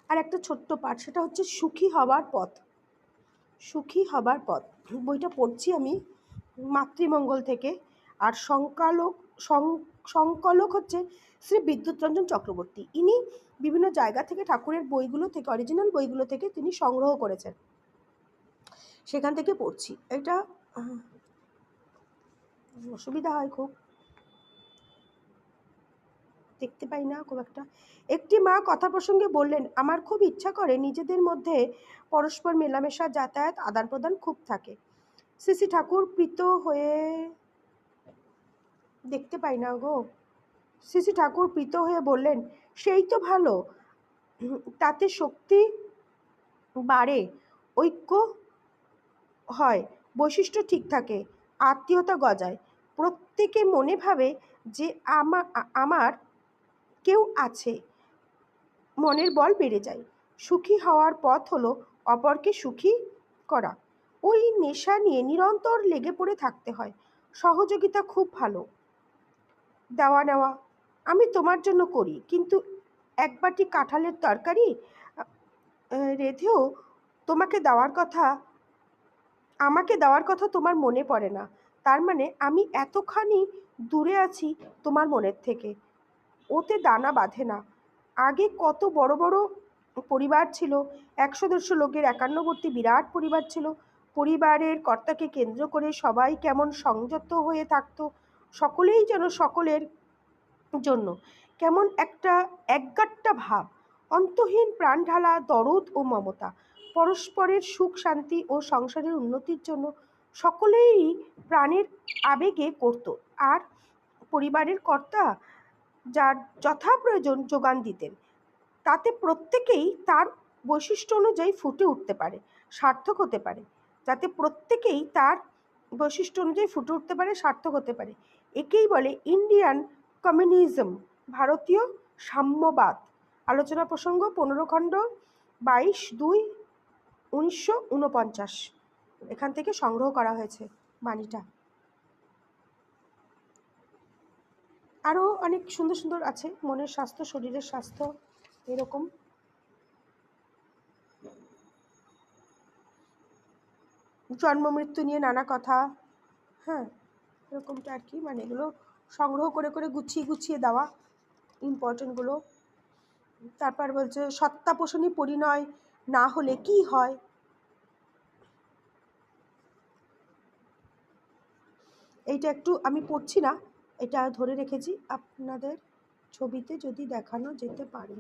আর একটা ছোট্ট পাঠ, সেটা হচ্ছে সুখী হবার পথ। সুখী হবার পথ বইটা পড়ছি আমি মাতৃমঙ্গল থেকে। আর সংকলক হচ্ছে শ্রী বিদ্যুৎরঞ্জন চক্রবর্তী। ইনি বিভিন্ন জায়গা থেকে ঠাকুরের বইগুলো থেকে, অরিজিনাল বইগুলো থেকে তিনি সংগ্রহ করেছেন, সেখান থেকে পড়ছি। এটা অসুবিধা হয় খুব, দেখতে পাই না খুব একটা। একটি মা কথা প্রসঙ্গে বললেন, আমার খুব ইচ্ছা করে নিজেদের মধ্যে পরস্পর মেলামেশা, যাতায়াত, আদান প্রদান খুব থাকে। শ্রী শ্রী ঠাকুর প্রীত হয়ে, দেখতে পাই না গো। শ্রী শ্রী ঠাকুর প্রীত হয়ে বললেন, সেই তো ভালো, তাতে শক্তি বাড়ে, ঐক্য হয়, বৈশিষ্ট্য ঠিক থাকে, আত্মীয়তা গজায়, প্রত্যেকে মনে ভাবে যে আমার কেউ আছে, মনের বল বেড়ে যায়। সুখী হওয়ার পথ হলো অপরকে সুখী করা। ওই নেশা নিয়ে নিরন্তর লেগে পড়ে থাকতে হয়। সহযোগিতা খুব ভালো, দেওয়া নেওয়া। আমি তোমার জন্য করি, কিন্তু এক বাটি কাঁঠালের তরকারি রেঁধেও আমাকে দেওয়ার কথা তোমার মনে পড়ে না। তার মানে আমি এতখানি দূরে আছি তোমার মনের থেকে। ওতে দানা বাঁধে না। আগে কত বড় বড় পরিবার ছিল, 100-150 লোকের একান্নবর্তী বিরাট পরিবার ছিল। পরিবারের কর্তাকে কেন্দ্র করে সবাই কেমন সংযত হয়ে থাকতো, সকলেই যেন সকলের জন্য। কেমন একটা একগাট্টা ভাব, অন্তহীন প্রাণঢালা দরদ ও মমতা। পরস্পরের সুখ শান্তি ও সংসারের উন্নতির জন্য সকলেই প্রাণের আবেগে করত। আর পরিবারের কর্তা যার যথা প্রয়োজন যোগান দিতেন, তাতে প্রত্যেকেই তার বৈশিষ্ট্য অনুযায়ী ফুটে উঠতে পারে, সার্থক হতে পারে। যাতে প্রত্যেকেই তার বৈশিষ্ট্য অনুযায়ী ফুটে উঠতে পারে, সার্থক হতে পারে। একেই বলে ইন্ডিয়ান কমিউনিজম, ভারতীয় সাম্যবাদ। আলোচনা প্রসঙ্গ 15 খণ্ড 22/2/1949। এখান থেকে সংগ্রহ করা হয়েছে বাণীটা। আরও অনেক সুন্দর সুন্দর আছে, মনের স্বাস্থ্য, শরীরের স্বাস্থ্য, এরকম। জন্ম মৃত্যু নিয়ে নানা কথা, হ্যাঁ, এরকমটা আর কি। মানে এগুলো সংগ্রহ করে করে গুছিয়ে গুছিয়ে দেওয়া ইম্পর্টেন্টগুলো। তারপর বলছে সত্তাপোষণী পরিণয় না হলে কি হয়। এইটা একটু আমি পড়ছি না, এটা ধরে রেখেছি, আপনাদের ছবিতে যদি দেখানো যেতে পারে।